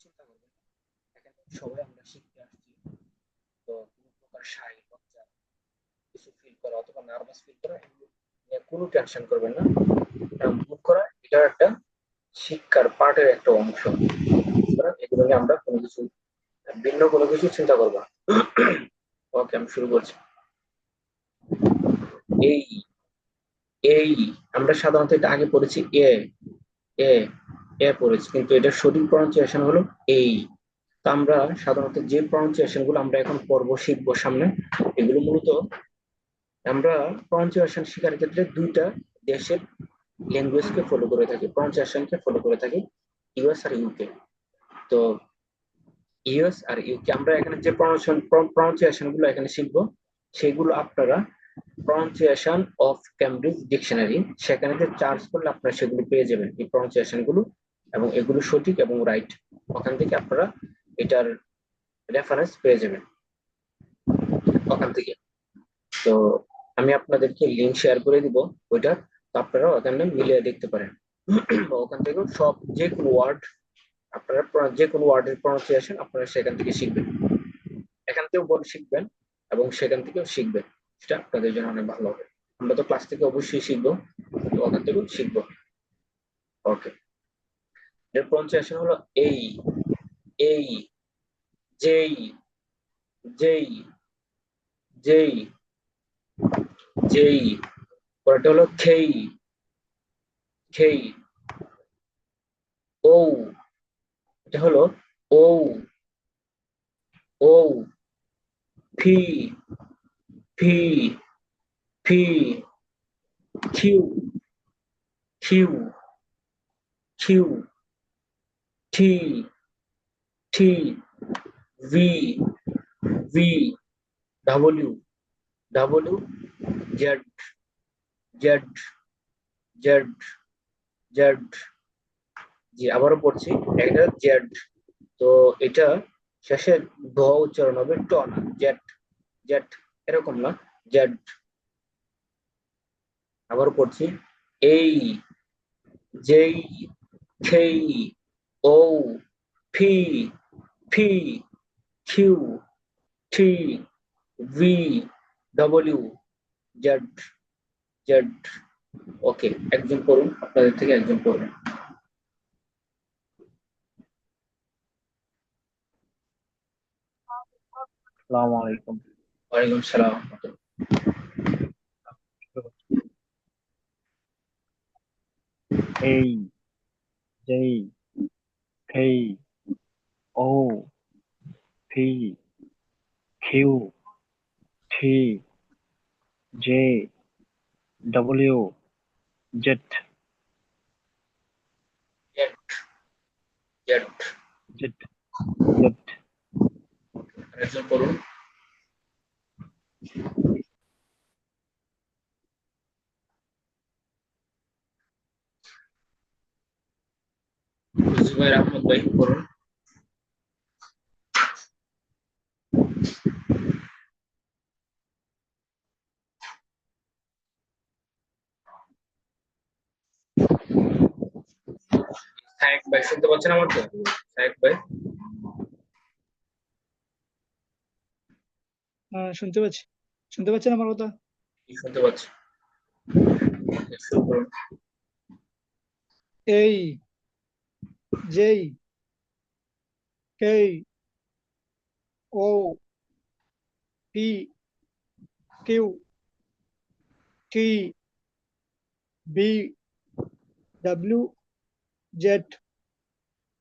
চিন্তা করবেন না। এখানে সবাই আমরা শিখতে আসছি। তো কোনো প্রকার শাই লজ্জা কিছু ফিল করা অথবা নার্ভাস ফিল করা এগুলো নিয়ে কোনো টেনশন করবেন না। মুভ করা এটা একটা শিক্ষার পার্টের একটা অংশ। সুতরাং এগুলো নিয়ে আমরা কোনো কিছু ভিন্ন কোনো কিছু চিন্তা করবো না। ওকে, আমি শুরু করছি। এই এই আমরা সাধারণত এটা আগে পড়েছি এ এ এ পড়েছি, কিন্তু এটার সঠিক প্রনাউন্সিয়েশন হলো এই। তো আমরা সাধারণত যে প্রনাউন্সিয়েশন গুলো আমরা এখন পড়বো শিখবো সামনে, এগুলো মূলত আমরা প্রনাউন্সিয়েশন শেখার ক্ষেত্রে দুইটা দেশের ল্যাঙ্গুয়েজকে ফলো করে থাকি, প্রনাউন্সিয়েশনকে ফলো করে থাকি, ইউএস আর ইউকে। তো ইউএস আর ইউকে আমরা এখানে যে প্রনাউন্সিয়েশন গুলো এখানে শিখবো সেগুলো আপনারা প্রনাউন্সিয়েশন অফ ক্যামব্রিজ ডিকশনারি সেখানে যে চার্জ করলে আপনারা সেগুলো পেয়ে যাবেন, এই প্রনাউন্সিয়েশন গুলো, এবং এগুলো সঠিক এবং রাইট। ওখান থেকে আপনারা এটার রেফারেন্স পেয়ে যাবেন ওখান থেকে। তো আমি আপনাদেরকে লিঙ্ক শেয়ার করে দিব ওইটা, তো আপনারা ওখানে মিলিয়ে দেখতে পারেন। ওখান থেকে সব যে কোনো ওয়ার্ড আপনারা যে কোনো ওয়ার্ডের প্রনাউন্সিয়েশন আপনারা সেখান থেকে শিখবেন, এখান থেকেও বল শিখবেন এবং সেখান থেকেও শিখবেন। সেটা আপনাদের জন্য অনেক ভালো হবে। আমরা তো ক্লাস থেকে অবশ্যই শিখবো, তো ওখান থেকেও শিখবো। ওকে, এর প্রনাউন্সিয়েশন হলো এই এই যেই যেই যেই যেই, পরেরটা হলো খেই খেই, ও এটা হলো O O, P P P, Q Q Q, T T, V V, W W, Z Z Z Z. জি, আবারও পড়ছি, এটা জেড। তো এটা শেষে দ উচ্চারণ হবে ট না, জেড জেড এরকম না, জেড। আবারও পড়ছি, A J K, O P P, Q T, V W, Z Z. Okay, একজন পড়ুন, আপনাদের থেকে একজন পড়বেন। আসসালামু আলাইকুম। ওয়ালাইকুম সালাম। A J K, O P Q T J W Z Z Z. Z Z. আরেকজন পড়ুন। জুবাইর আহমদ ভাই পড়ুন। সায়েক ভাই শুনতে পাচ্ছেন আমার তো? সায়েক ভাই শুনতে পাচ্ছি। শুনতে পাচ্ছেন আমার কথা? কি শুনতে পাচ্ছি? শুরু করুন। A J K, O P Q T B W Z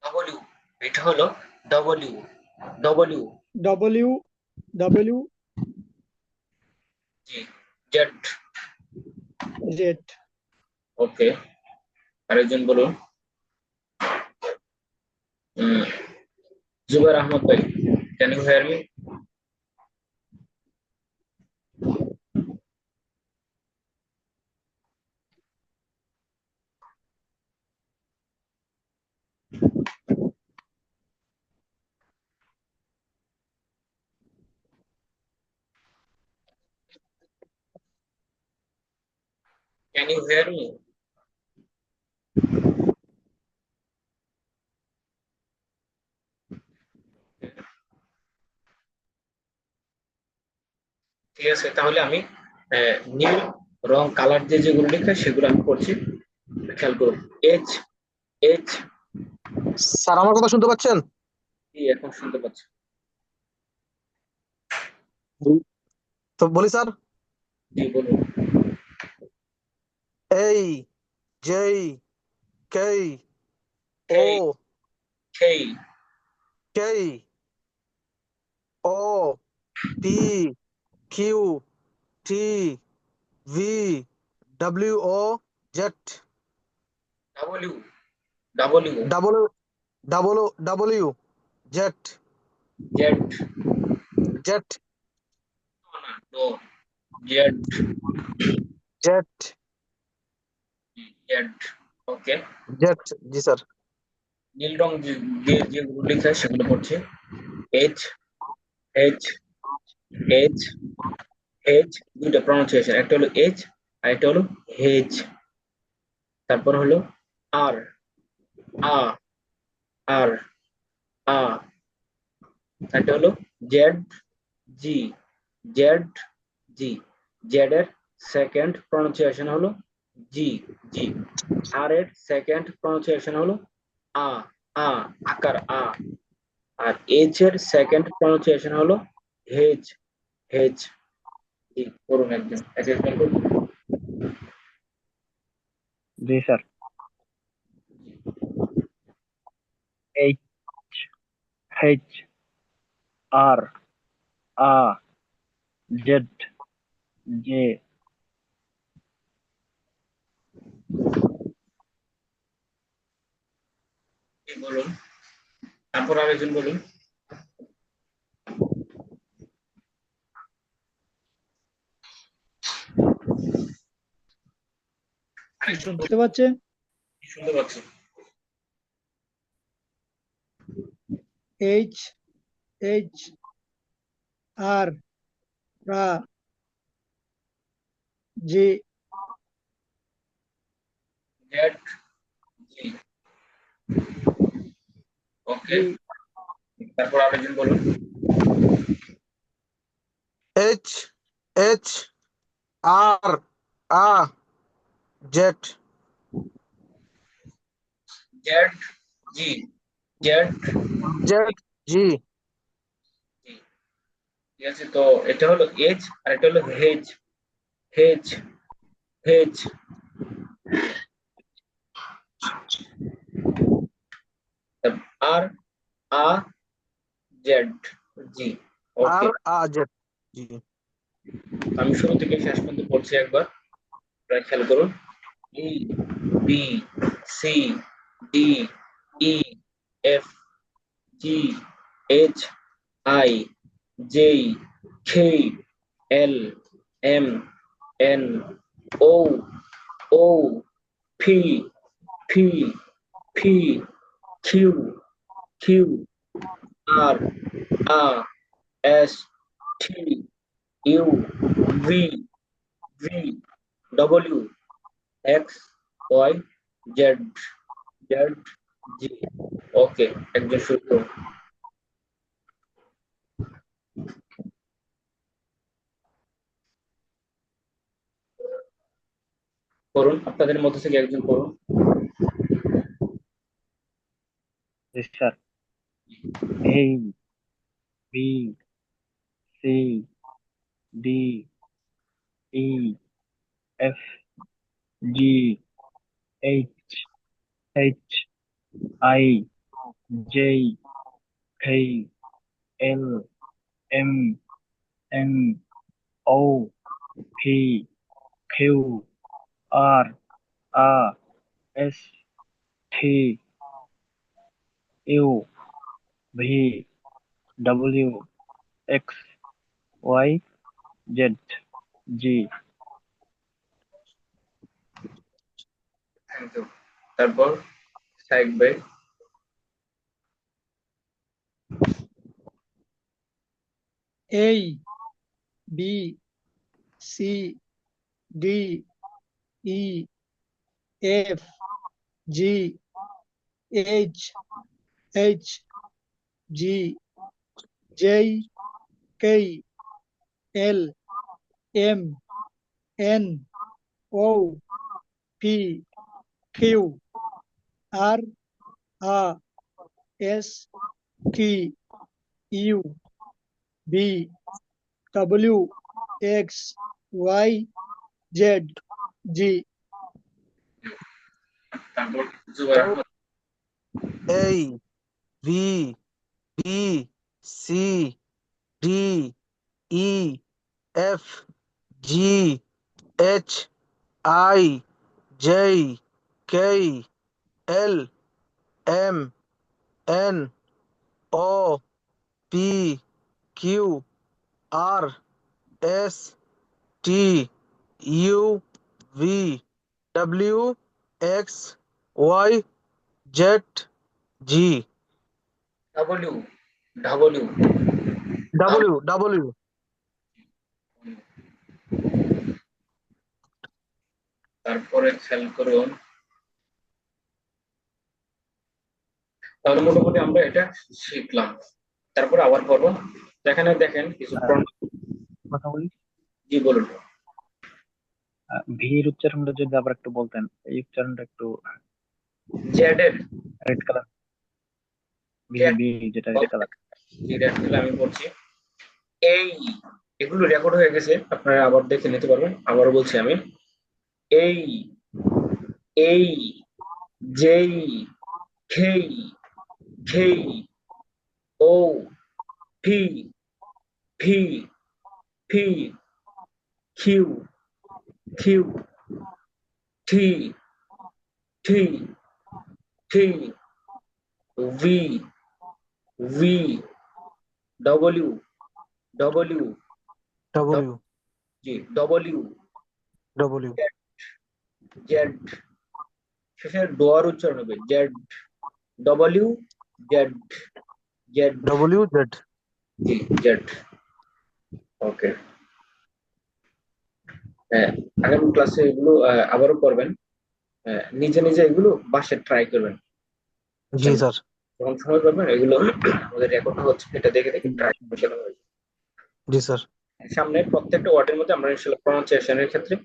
W, এটা হলো W W. W W Z, Z. Z. Okay, আরেকজন বলুন। জুবাইর আহমদ ভাই, can you hear me? Can you hear me? ঠিক আছে, তাহলে আমি নীল রং কালার দিয়ে যেগুলো লেখা সেগুলো আমি করছি, খেয়াল করুন। এইচ, এইচ, স্যার আমার কথা শুনতে পাচ্ছেন? এখন শুনতে পাচ্ছি। তো বলি স্যার, জি বলুন। এই, জেই, কেই, ও, K, K, K, O, P, Q, T, V, W, O, Z, W, W, double, double, W, Z, Z, Z, না no, Z, Z, Z. Okay, Z, জি স্যার। নীল রং দিয়ে যেগুলো লেখা সেগুলো হচ্ছে এইচ, এইচ, এইচ, এইচ, দুইটা প্রনাউন্সিয়েশন, একটা হলো এইচ আর একটা হলো হেজ। তারপর হলো আর, আ, আর, আ, একটা হলো জেড, জি, জেড, জি, জেড এর সেকেন্ড প্রনাউন্সিয়েশন হলো জি, জি, আর এর সেকেন্ড প্রনাউন্সিয়েশন হলো আ, আ, আকার আ, আর এইচ এর সেকেন্ড প্রনাউন্সিয়েশন হলো হেজ, হেজ। জি করুন, একজন এক একজন করুন। জি স্যার। এইচ, এইচ, আর, আ, জেড, জে, জি বলুন, তারপর আরেকজন বলুন। আরেকজন শুনতে বলুন। পাচ্ছেন? শুনতে পাচ্ছি। এইচ, এইচ, আর, রা, জে, জেড, জি, ওকে, জি, তারপর আরেকজন বলুন। এইচ, এইচ, আর, আ, জেড, জেড, জি, জেড, জেড, জি, জি, ঠিক আছে। তো এটা হলো এইচ আর এটা হলো হেজ, হেজ, হেজ। আর, আ, জেড, জি, আর, ওকে। আ, জেড, জি। আমি শুরু থেকে শেষ পর্যন্ত পড়ছি একবার, আপনারা খেয়াল করুন। A, B, C, D, E, F, G, H, I, J, K, L, M, N, O, O, P, P, P, Q, Q, R, ah, S, T, U, V, V, W, X, Y, Z, Z, Z, okay, একজন শুরু করুন। করুন, আপনাদের মধ্যে থেকে একজন করুন। জি sir. A, B, C, D, E, F, G, H, H, I, J, K, L, M, N, O, P, Q, R, ah, S, T, U, V, W, X, Y, Z, G. Thank you. তারপর side by. A, B, C, D, E, F, G, H, H, G, J, K, L, M N O P Q R A S T U V W X Y Z G তারপর Zubair Ahmad. A B B C D E F G H I J K L M N O P Q R S T U V W X Y Z G W W W W তারপরে খেয়াল করুন, তাহলে মোটামুটি আমরা এটা শিখলাম। তারপরে আবার পড়বো। তো এখানে দেখেন কিছু কথা বলি। জি বলুন। ভি এর উচ্চারণটা যদি আবার একটু বলতেন, এই উচ্চারণটা একটু জেড এর red colour, V Z, V যেটা রেড কালার। জি রেড দিলে আমি বলছি এই, এগুলো রেকর্ড হয়ে গেছে, আপনারা আবার দেখে নিতে পারবেন। আবারও বলছি আমি, A A J K K O P P P Q Q T T T V V W W W Z W W Z, শেষে ডোয়ার উচ্চারণ হবে Z W Z Z W Z Z Z. Okay, হ্যাঁ, আগামী ক্লাসে এগুলো আবারও করবেন। নিজে নিজে এগুলো বাসায় ট্রাই করবেন। जी सर যখন সময় পাবেন এগুলো আমাদের রেকর্ড হচ্ছে, এটা দেখে দেখে ট্রাই করবেন। जी सर সামনে প্রত্যেকটা ওয়ার্ডের মধ্যে আমরা ইনশাআল্লাহ প্রনাউন্সিয়েশনের ক্ষেত্রে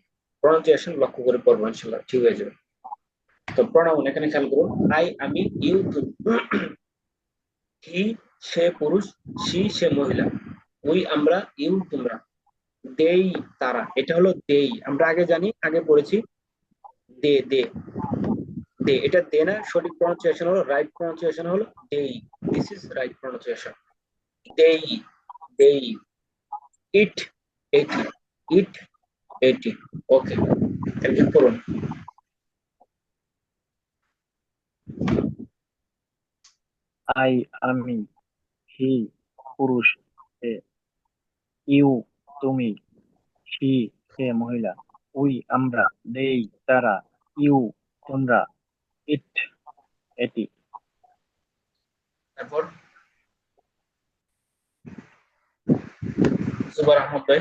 প্রনাউন্সিয়েশন লক্ষ্য করে পড়বো, ইনশাআল্লাহ ঠিক হয়ে যাবে। তো প্রনাউন এখানে খেয়াল করুন, আই আমি, ইউ তুমি, হি সে পুরুষ, সি সে মহিলা, উই আমরা, ইউ তোমরা, দেই তারা, এটা হলো দেই। আমরা আগে জানি, আগে পড়েছি দে দে দে, এটা দে না, সঠিক প্রনাউন্সিয়েশন হলো, রাইট প্রনাউন্সিয়েশন হলো দেই। দিস ইজ রাইট প্রনাউন্সিয়েশন, দেই দেই। ইট এটি, ইট এটি। ওকে, একজন পড়ুন। আই আমি, হি পুরুষ সে, ইউ তুমি, সি সে মহিলা, উই আমরা, দেই তারা, ইউ তোমরা, ইট এটি। তারপর জুবাইর আহমদ ভাই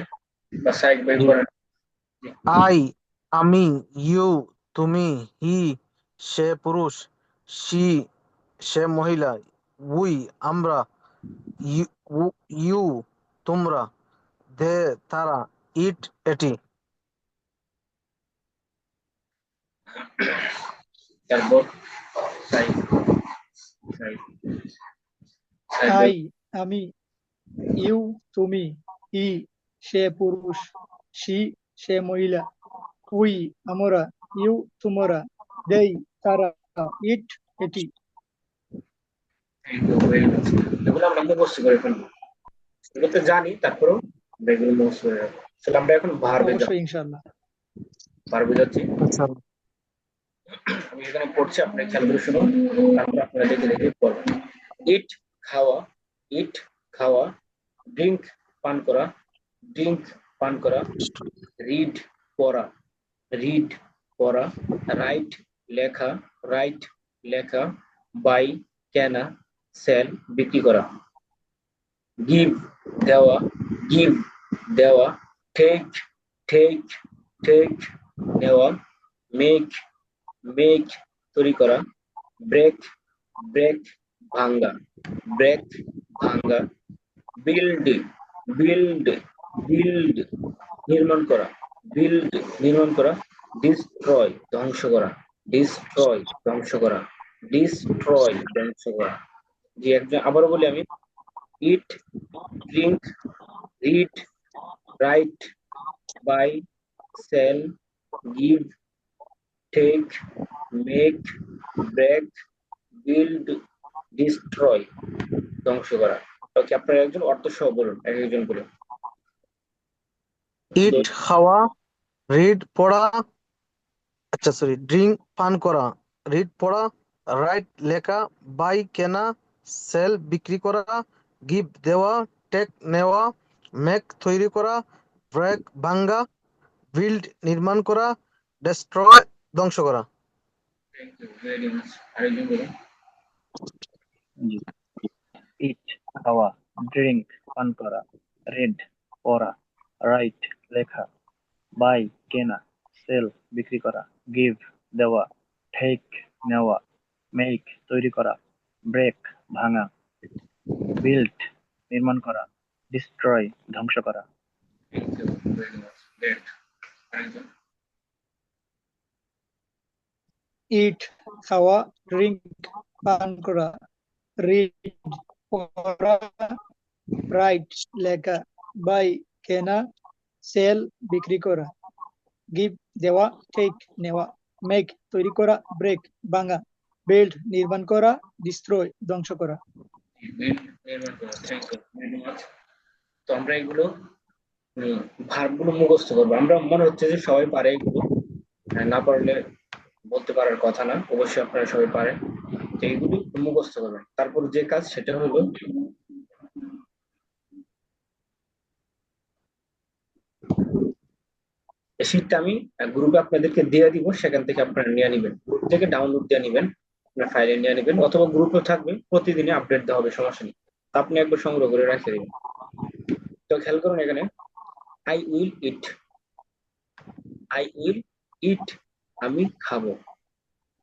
বা সাইক ভাই जी পড়েন। आई আমি ইউ তুমি হি সে পুরুষ সি সে মহিলা উই আমরা ইউ তোমরা দে তারা ইট এটি তারপর সাইক সাইক সাইক ভাই। আই আমি, ইউ তুমি, হি সে পুরুষ, সি সে মহিলা, উই আমরা, ইউ তোমরা, দেই তারা, ইট এটি। Thank you very much. এগুলো আমরা মুখস্থ করে ফেলবো, এগুলো তো জানি, তারপরেও আমরা এগুলো মুখস্থ করে রাখবো। তাহলে আমরা এখন ভার্বে যাব, অবশ্যই ইনশাআল্লাহ। ভার্বে যাচ্ছি। আচ্ছা আমি এখানে পড়ছি, আপনি খেয়াল করে শুনুন, তারপর আপনারা দেখে দেখে পড়বেন। ইট খাওয়া, ইট খাওয়া, ড্রিঙ্ক পান করা, ড্রিঙ্ক পান করা, রিড পড়া, রিড পড়া, রাইট লেখা, রাইট লেখা, বাই কেনা, সেল বিক্রি করা, গিভ দেওয়া, গিভ দেওয়া, টেক টেক টেক নেওয়া, মেক মেক তৈরি করা, ব্রেক ব্রেক ভাঙ্গা, ব্রেক ভাঙ্গা, বিল্ড বিল্ড বিল্ড নির্মাণ করা, বিল্ড নির্মাণ করা, ডিস্ট্রয় ধ্বংস করা, ডিস্ট্রয় ধ্বংস করা, ডিস্ট্রয় ধ্বংস করা। জি একজন আবারও বলি আমি, eat, drink, read, write, buy, sell, give, take, make, break, build, destroy ধ্বংস করা। ওকে, আপনারা একজন অর্থ সহ বলুন, এক একজন বলুন। ইট খাওয়া, রিড পড়া, আচ্ছা সরি, ড্রিঙ্ক পান করা, রিড পড়া, রাইট লেখা, বাই কেনা, সেল বিক্রি করা, গিভ দেওয়া, টেক নেওয়া, মেক তৈরি করা, ব্রেক ভাঙ্গা, বিল্ড নির্মাণ করা, ডেস্ট্রয় ধ্বংস করা। Thank you very much. আরেকজন বলুন। জি, ইট খাওয়া, ড্রিঙ্ক পান করা, রিড পড়া, রাইট লেখা, বাই কেনা, সেল বিক্রি করা, গিভ দেওয়া, টেক নেওয়া, মেক তৈরি করা, ব্রেক ভাঙা, বিল্ড নির্মাণ করা, ডিস্ট্রয় ধ্বংস করা। Thank you very much. Great. আরেকজন। ইট খাওয়া, ড্রিঙ্ক পান করা, রিড পড়া, রাইট লেখা, বাই কেনা, সেল বিক্রি করা, গিভ দেওয়া, টেক নেওয়া, মেক তৈরি করা, ব্রেক ভাঙা, বিল্ড নির্মাণ করা, ডিস্ট্রয় ধ্বংস করা। বিল্ড নির্মাণ করা। Thank you very much. তো আমরা এগুলো ভার্ব গুলো মুখস্থ করবো। আমরা মনে হচ্ছে যে সবাই পারে এগুলো, না পারলে বলতে পারার কথা না, অবশ্যই আপনারা সবাই পারেন। তো এগুলি মুখস্থ করবেন। তারপর যে কাজ সেটা হলো এই শীটটা আমি গ্রুপে আপনাদেরকে দিয়ে দিব, সেখান থেকে আপনারা নিয়ে নেবেন, গ্রুপ থেকে ডাউনলোড দিয়ে নেবেন, আপনার ফাইলে নিয়ে নেবেন, অথবা গ্রুপে থাকবে, প্রতিদিনই আপডেট দেওয়া হবে, সমস্যা নেই। তা আপনি একবার সংগ্রহ করে রেখে দিবেন। তো খেয়াল করুন এখানে, I will eat, I will eat আমি খাবো,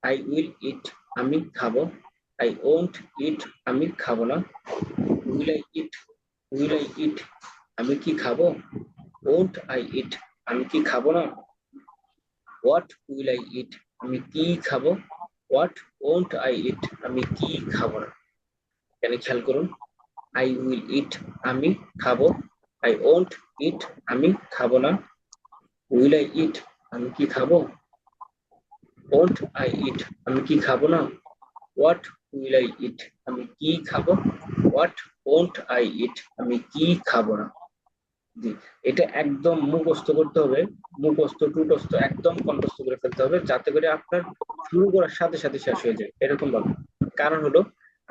আই উইল ইট আমি খাবো, আই ওন্ট ইট আমি খাবো না, will I it, will I eat আমি কি খাবো, ওন্ট আই ইট আমি কি খাবো না, হোয়াট উইল আই ইট আমি কি খাবো, হোয়াট ওন্ট আই ইট আমি কি খাবো না। এখানে খেয়াল করুন, আই উইল ইট আমি খাবো, আই ওন্ট ইট আমি খাবো না, উইল আই ইট আমি কি খাবো, ওন্ট আই ইট আমি কি খাবো না, হোয়াট উইল আই ইট আমি কি খাবো, হোয়াট ওন্ট আই ইট আমি কি খাবো না। জি, এটা একদম মুখস্থ করতে হবে, মুখস্থ টুটস্থ একদম কণ্ঠস্থ করে ফেলতে হবে, যাতে করে আপনার শুরু করার সাথে সাথে শেষ হয়ে যায় এরকম ভাবে। কারণ হলো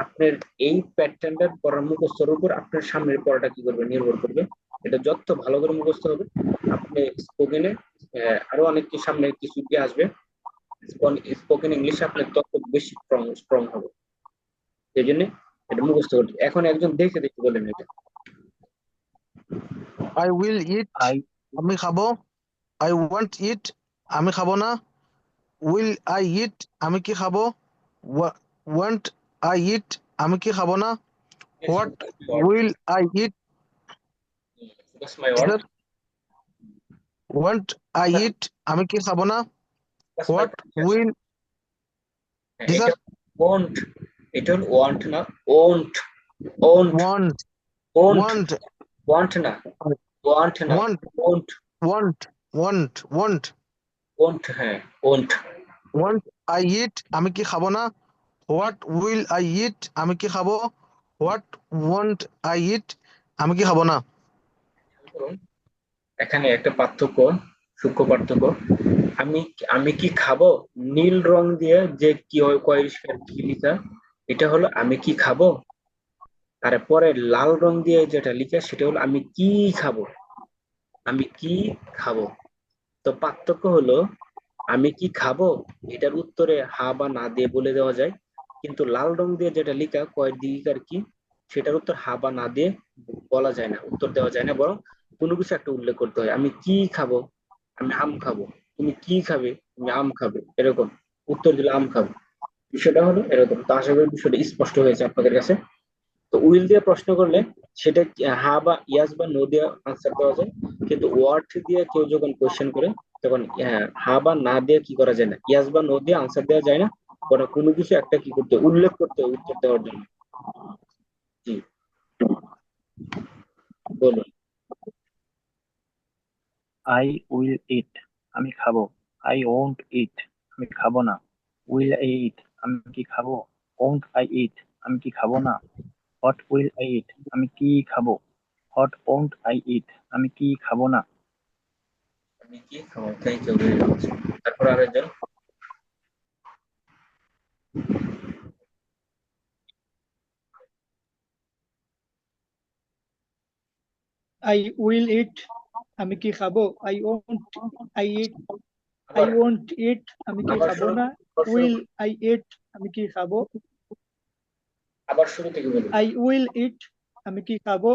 আপনার এই প্যাটার্নটা পড়ার মুখস্থর উপর আপনার সামনের পড়াটা কি করবে নির্ভর করবে। এটা যত ভালো করে মুখস্থ হবে, আপনি স্পোকেনে আরো অনেক সামনে কিছু কি আসবে, স্পোকেন ইংলিশে আপনার তত বেশি স্ট্রং হবে। এই জন্য এটা মুখস্থ করতে। এখন একজন দেখে দেখে বলেন এটা। আই উইল ইট আই আমি খাবো, আই ওয়ান্ট ইট আমি খাবো না, উইল আই ইট আমি কি খাবো, ওয়ান্ট আই ইট আমি কি খাবো না, what will I eat, That's my word. Sir want I eat আমি কি খাবো না, That's my what pronunciation. Will, জি এটা স্যার, won't, এটা হলো want না, won't, won't, want won't, want want না, want না, want won't, want want want won't, হ্যাঁ won't। ওয়ান্ট আই ইট আমি কি খাবো না, হোয়াট উইল আই ইট আমি কি খাবো, হোয়াট ওয়ান্ট আই ইট আমি কি খাবো না। এখানে একটা পার্থক্য, সূক্ষ্ম পার্থক্য। আমি আমি কি খাবো, নীল রং দিয়ে যে কি হয় পরিষ্কার কি লিখা, এটা হলো আমি কি খাবো। আর পরে লাল রং দিয়ে যেটা লিখা সেটা হলো আমি কি খাবো, আমি কি খাবো। তো পার্থক্য হলো আমি কি খাবো, এটার উত্তরে হা বা না দিয়ে বলে দেওয়া যায়, কিন্তু লাল রং দিয়ে যেটা লেখা কয়ের দিককার কি, সেটার উত্তর হা বা না দিয়ে বলা যায় না, উত্তর দেওয়া যায় না, বরং কোনো কিছু একটা উল্লেখ করতে হয়। আমি কি খাবো, আমি আম খাবো, তুমি কি খাবে, তুমি আম খাবে, এরকম উত্তর দিলে আম খাবো। বিষয়টা হলো এরকম। তো আশা করি বিষয়টা স্পষ্ট হয়েছে আপনাদের কাছে। তো উইল দিয়ে প্রশ্ন করলে সেটা হা বা ইয়াস বা নো দিয়ে আনসার দেওয়া যায়, কিন্তু ওয়াট দিয়ে কেউ যখন কোয়েশ্চেন করে তখন হা বা না দিয়ে কি করা যায় না, ইয়াস বা নো দিয়ে আনসার দেওয়া যায় না, কোনো কিছু একটা কি করতে হয়, উল্লেখ করতে হয় উত্তর দেওয়ার জন্য। জি, বলুন। I will eat, আমি খাবো। I won't eat, আমি খাবো না। Will I eat, আমি কি খাবো। Won't I eat, আমি কি খাবো না। What will I eat, আমি কি খাবো। What won't I eat, আমি কি খাবো না। আমি কি খাবো, থ্যাংক ইউ ভেরি মাচ। তারপর আরেকজন। I will eat, আমি কি খাবো। I won't I eat, I আবার won't eat, আমি কি আবার খাবো শুরু না। আবার শুরু Will I eat, আমি কি খাবো। আবার শুরু থেকে বলুন। I will eat, আমি কি খাবো।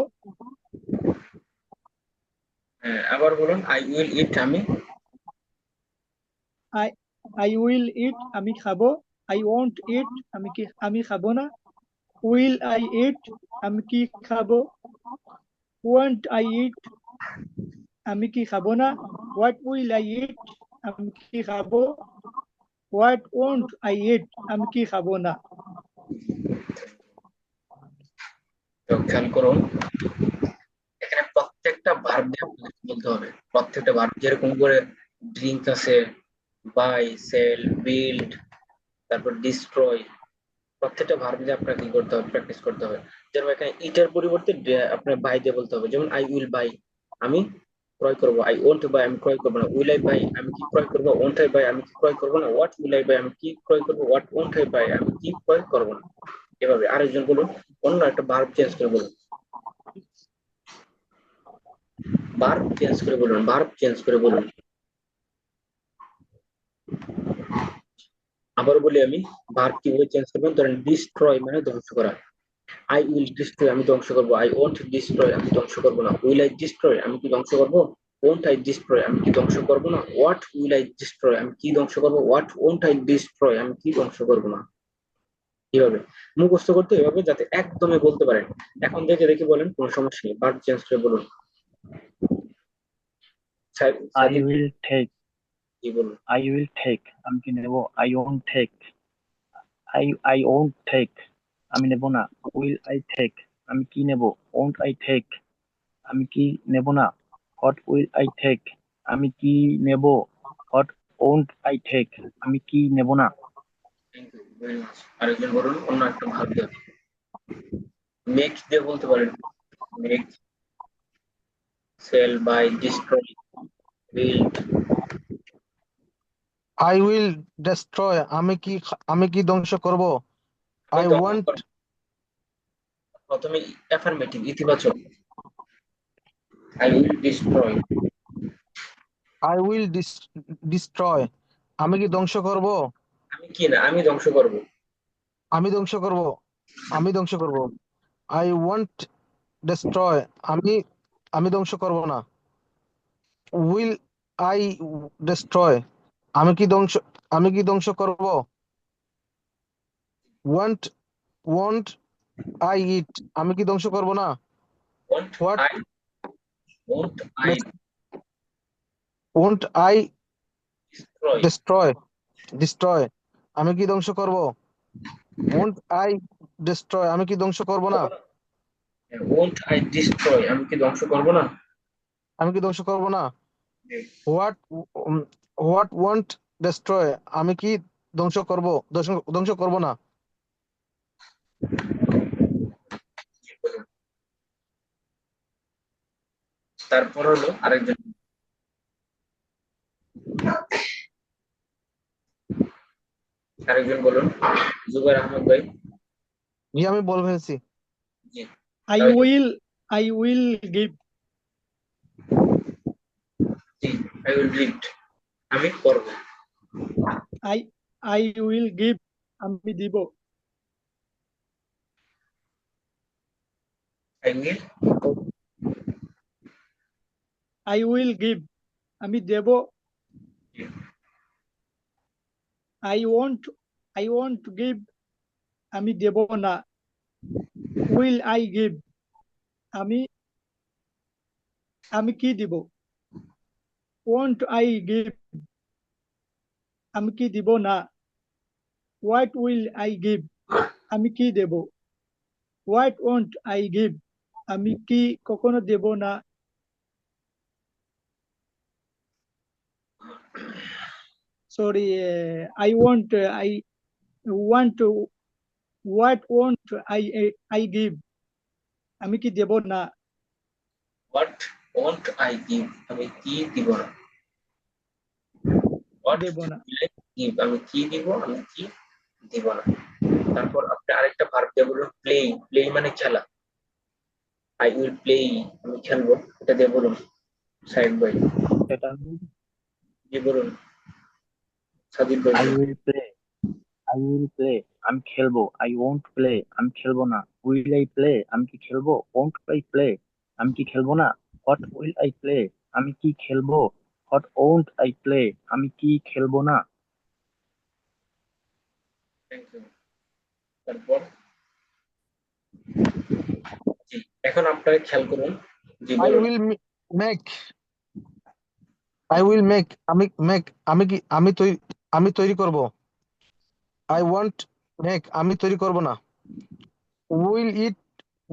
আবার বলুন, আই উইল ইট, আমি I I will eat, আমি খাবো। I won't eat, আমি খাবো না। Will I eat, আমি কি খাবো। Won't I eat, আমি কি খাবো না। What will I eat, আমি কি খাবো। What won't I eat, আমি কি খাবো না। তো খেয়াল করুন, এখানে প্রত্যেকটা ভার্ব দিয়ে আপনাকে বলতে হবে, প্রত্যেকটা ভার্ব যেরকম করে ড্রিঙ্ক আছে, বাই, সেল, বিল্ড, তারপর ডিস্ট্রয়, প্রত্যেকটা ভার্ব দিয়ে আপনাকে কি করতে হবে, প্র্যাকটিস করতে হবে। যেমন এখানে ইটার পরিবর্তে আপনার বাই দিয়ে বলতে হবে, যেমন আই উইল বাই, আমি ক্রয় করবো। আই ওন্ট বাই, আমি ক্রয় করবো না। উইল আই বাই, আমি কি ক্রয় করবো। ওন্ট আই বাই, আমি কি ক্রয় করবো না। হোয়াট উইল আই বাই, আমি কি ক্রয় করবো। হোয়াট ওন্ট আই বাই, আমি কি ক্রয় করবো না। এভাবে আরেকজন বলুন, অন্য একটা ভার্ব চেঞ্জ করে বলুন, ভার্ব চেঞ্জ করে বলুন, ভার্ব চেঞ্জ করে বলুন। আবার বলি আমি, ভার্ব কিভাবে চেঞ্জ করবেন। ধরেন ডিস্ট্রয় মানে ধ্বংস করা, আই উইল ডিস্ট্রয়, আমি ধ্বংস করবো। আই ওন্ট ডিস্ট্রয়, আমি ধ্বংস করবো না। উইল আই ডিস্ট্রয়, আমি কি ধ্বংস করবো। ওন্ট আই ডিস্ট্রয়, আমি কি ধ্বংস করবো না। হোয়াট উইল আই ডিস্ট্রয়, আমি কি ধ্বংস করবো। হোয়াট ওন্ট আই ডিস্ট্রয়, আমি কি ধ্বংস করবো না। এভাবে মুখস্থ করতে, এভাবে যাতে একদমই বলতে পারেন। এখন দেখে দেখে বলেন, কোনো সমস্যা নেই, ভার্ব চেঞ্জ করে বলুন। I সাদিক, will take, কি বলুন। I will take, আমি কি নেব। I won't take, I won't take, আমি নেব না। Will I take, আমি কি নেব। Won't I take, আমি কি নেব না। What will I take, আমি কি নেব। What won't I take, আমি কি নেব না। Thank you very much. আরেকজন বলুন, অন্য একটা ভার্ব দিয়ে। মেক দিয়ে বলতে পারেন, make, sell, buy, destroy, build. I will destroy, আমি কি ধ্বংস করব। আমি আই ধ্বংস ওয়ান্ট, করব। প্রথমে অ্যাফার্মেটিভ, ইতিবাচক। I will destroy, I will destroy, আমি কি ধ্বংস করব। আমি কি না, আমি ধ্বংস করব। আমি ধ্বংস করব, আমি ধ্বংস করব। আই ওয়ান্ট ডেস্ট্রয়, আমি আমি ধ্বংস করব না। উইল আই ডেস্ট্রয়, আমি কি ধ্বংস আমি কি ধ্বংস করব। ওয়ান্ট ওয়ান্ট আই ইট, আমি কি ধ্বংস করব না। Won't what I, won't I want I destroy, destroy destroy, আমি কি ধ্বংস করব। ওয়ান্ট আই ডেস্ট্রয়, আমি কি ধ্বংস করব না। ওন্ট আই ডিস্ট্রয়, আমি কি ধ্বংস করব না। আমি কি ধ্বংস করব না। হোয়াট হোয়াট ওয়ান্ট ডেস্ট্রয়, আমি কি ধ্বংস করব না। তারপর হলো আরেকজন, আরেকজন বলুন, জুবাইর আহমদ ভাই। জি, আমি বলে ফেলছি। জি, I তাহলে will I will give, G, I will read, আমি করব। I I will give, আমি দিব। I will, I will give, আমি দেব। I won't give, আমি দেব না। উইল আই গিভ, আমি আমি কি দিব। ওয়ন্ট আই গিভ, আমি কি দিব না। হোয়াট উইল আই গিভ, আমি কি দেব। হোয়াট ওয়ন্ট আই গিভ, আমি কি কখনো দেব না। Sorry, I won't I want what won't I I give, আমি কি দেব না। হোয়াট ওয়ান্ট আই গিভ, আমি কি দিব না। হোয়াট দেব না। গিভ, আমি কি দিব, আমি কি দিব না। তারপর আপনি আরেকটা ভার্ব দিয়ে বলুন প্লে। প্লে মানে খেলা। আই উইল প্লে, আমি খেলবো, এটা দিয়ে বলুন সাইড বাই। সেটা জি বলুন সাজিদ ভাই আই বলুন। Will play, I will play, আমি খেলবো। আই ওয়ন্ট প্লে, আমি খেলবো না। উইল আই প্লে, আমি কি খেলবো। ওয়ন্ট আই প্লে, আমি কি খেলবো না। হোয়াট উইল আই প্লে, আমি কি খেলবো। হোয়াট ওয়ন্ট আই প্লে, আমি কি খেলবো না। Thank you. তারপর জি, এখন আপনারা খেয়াল করুন। জি আই বলুন। Will make, I will make, আমি মেক, আমি কি আমি তৈরি করব। আই ওয়ান্ট মেক, আমি তৈরি করব না। Will it,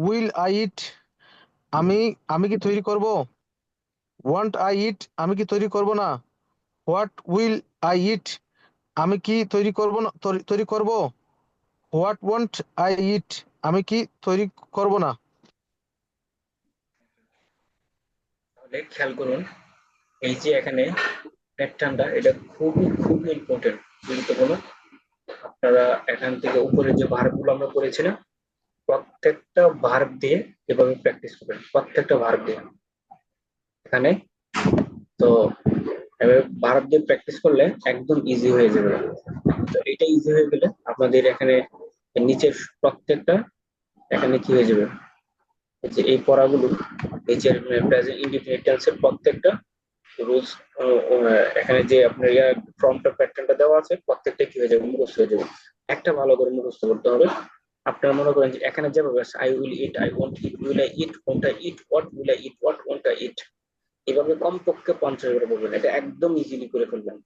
will I eat, আমি আমি কি তৈরি করব। ওয়ান্ট আই ইট, আমি কি তৈরি করব না। হোয়াট উইল আই ইট, আমি কি তৈরি করব না, তৈরি করব। হোয়াট ওয়ান্ট আই ইট, আমি কি তৈরি করব না। তাহলে খেয়াল করুন, এই যে এখানে প্যাটার্নটা, এটা খুবই খুবই ইম্পর্টেন্ট, গুরুত্বপূর্ণ। আপনারা এখান থেকে উপরে যে ভার্ব গুলো আমরা করেছি না, প্রত্যেকটা ভার্ব দিয়ে এভাবে প্র্যাকটিস করবেন, প্রত্যেকটা ভার্ব দিয়ে এখানে। তো এভাবে ভার্ব দিয়ে প্র্যাকটিস করলে একদম ইজি হয়ে যাবে। তো এটা ইজি হয়ে গেলে আপনাদের এখানে নিচের প্রত্যেকটা এখানে কি হয়ে যাবে, এই যে এই পড়াগুলো, এই যে প্রেজেন্ট ইনডিফিনিট টেন্সের প্রত্যেকটা রুলস, এখানে যে আপনার ফর্মটা প্যাটার্নটা দেওয়া আছে, প্রত্যেকটা কি হয়ে যাবে, মুখস্থ হয়ে যাবে। একটা ভালো করে মুখস্থ করতে হবে। আপনারা মনে করেন যে এখানে যেভাবে আছে I will eat, I want it, will I it, want I it, what will I it, what want I ইট, এভাবে কমপক্ষে 50 করে বলবেন। এটা একদম ইজিলি করে ফেলবেন।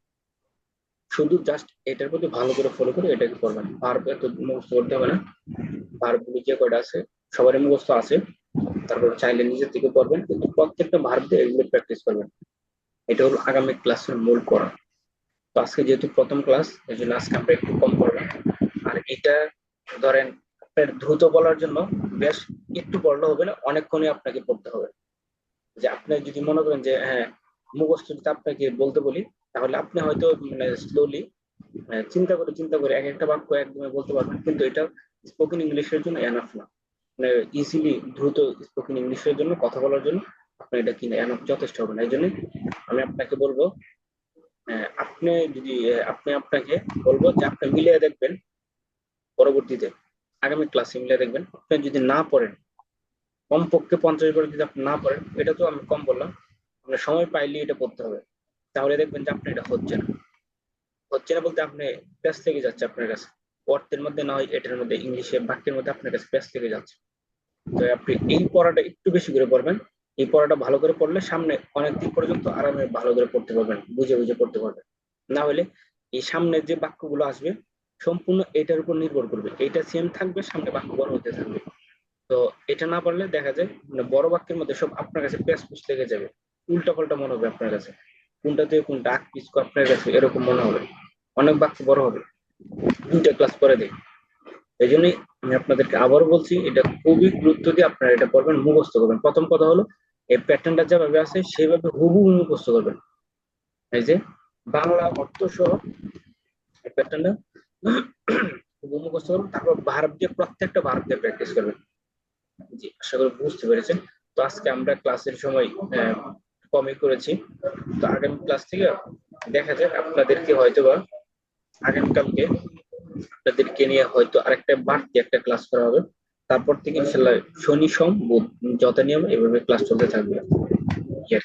শুধু জাস্ট এটার প্রতি ভালো করে ফলো করে এটাকে করবেন। ভার্ব এত মুখস্থ করতে হবে না। ভার্ব গুলো যে কয়টা আছে সবারই মুখস্থ আছে। তারপর চাইলে নিজের থেকে করবেন, কিন্তু প্রত্যেকটা ভার্ব দিয়ে এগুলো প্র্যাকটিস করবেন। এটা হলো আগামী ক্লাসের মূল পড়া। তো আজকে যেহেতু প্রথম ক্লাস, এই জন্য আজকে আমরা একটু কম পড়লাম। আর এটা ধরেন আপনার দ্রুত বলার জন্য বেশ একটু পড়লে হবে না, অনেকক্ষণই আপনাকে পড়তে হবে। যে আপনি যদি মনে করেন যে হ্যাঁ মুখস্থ যদি আপনাকে বলতে বলি, তাহলে আপনি হয়তো মানে স্লোলি চিন্তা করে এক একটা বাক্য একদমই বলতে পারবেন, কিন্তু এটা স্পোকেন ইংলিশের জন্য এনাফ না। মানে ইজিলি দ্রুত স্পোকেন ইংলিশের জন্য কথা বলার জন্য আপনার এটা কিনা এনাফ, যথেষ্ট হবে না। এই জন্য আমি আপনাকে বলবো, আপনি যদি আপনি আপনাকে বলবো যে আপনি মিলিয়ে দেখবেন পরবর্তীতে, আগামী ক্লাসে মিলিয়ে দেখবেন। আপনি যদি না পড়েন, কমপক্ষে 50 বার যদি আপনি না পড়েন, এটা তো আমি কম বললাম, আপনার সময় পাইলে এটা পড়তে হবে। তাহলে দেখবেন যে আপনার এটা হচ্ছে না। হচ্ছে না বলতে আপনি প্যাচ থেকে যাচ্ছে আপনার কাছে, অর্থের মধ্যে না হয় এটার মধ্যে, ইংলিশে বাক্যের মধ্যে আপনার কাছে প্যাচ থেকে যাচ্ছে। তো আপনি এই পড়াটা একটু বেশি করে পড়বেন। এই পড়াটা ভালো করে পড়লে সামনে অনেক দিন পর্যন্ত আরামে ভালো করে পড়তে পারবেন, বুঝে বুঝে পড়তে পারবেন। না হলে এই সামনে যে বাক্যগুলো আসবে সম্পূর্ণ এটার উপর নির্ভর করবে, এটা সেম থাকবে, সামনে বাক্য বড় হতে থাকবে। তো এটা না পারলে দেখা যায় মানে বড় বাক্যের মধ্যে সব আপনার কাছে প্যাচ পুচ লেগে যাবে, উল্টা পাল্টা মনে হবে আপনার কাছে, কোনটা থেকে কোনটা আগ পিছ আপনার কাছে এরকম মনে হবে, অনেক বাক্য বড় হবে। 2টা ক্লাস পরে দেয়। এই জন্যই আমি আপনাদেরকে আবারও বলছি, এটা খুবই গুরুত্ব দিয়ে আপনারা এটা করবেন, মুখস্থ করবেন। প্রথম কথা হলো এই প্যাটার্নটা যেভাবে আছে সেভাবে হুবহু মুখস্থ করবেন। এই যে বাংলা অর্থ সহ এই প্যাটার্নটা হুবহু মুখস্থ করবেন। তারপর ভার্ব দিয়ে প্রত্যেকটা ভার্ব দিয়ে প্র্যাকটিস করবেন। জি, আশা করি বুঝতে পেরেছেন। তো আজকে আমরা ক্লাসের সময় কমই করেছি। তো আগামী ক্লাস থেকে দেখা যাক আপনাদেরকে হয়তোবা আগামীকালকে আপনাদেরকে নিয়ে হয়তো আরেকটা বাড়তি একটা ক্লাস করা হবে। তারপর থেকে ইনশাল্লাহ শনি সোম বুধ যত নিয়ম এভাবে ক্লাস চলতে থাকবে। Yes.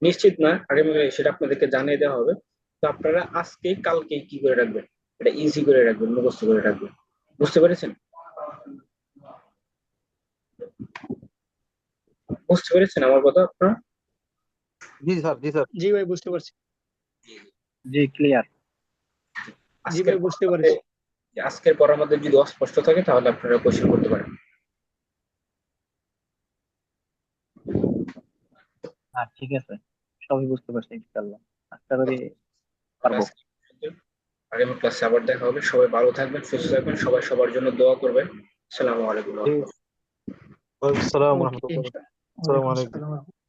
নিশ্চিত না আগামী সেটা আপনাদেরকে জানিয়ে দেওয়া হবে। তো আপনারা আজকে কালকে কি করে রাখবেন, এটা ইজি করে রাখবেন, মুখস্থ করে রাখবেন। বুঝতে পেরেছেন? বুঝতে পেরেছেন আমার কথা আপনারা? জি স্যার, জি স্যার। জি ভাই, বুঝতে পারছি। জি, ক্লিয়ার। জি আজকের ভাই, বুঝতে পারছি। আজকের পড়ার মধ্যে যদি অস্পষ্ট থাকে তাহলে আপনারা কোশ্চেন করতে পারেন। ঠিক আছে, সবই বুঝতে পারছি ইনশাআল্লাহ। আশা করি তাহলে পারবো। আজকে এই পর্যন্ত। আগামী ক্লাসে আবার দেখা হবে। সবাই ভালো থাকবেন, সুস্থ থাকবেন, সবাই সবার জন্য দোয়া করবেন। আসসালামু আলাইকুম। জি। ওয়ালাইকুম আসসালাম ওকে, রহমতুল্লাহ। ইনশাআল্লাহ। আসসালামু ওয়ালাইকুম আলাইকুম। আসসালাম।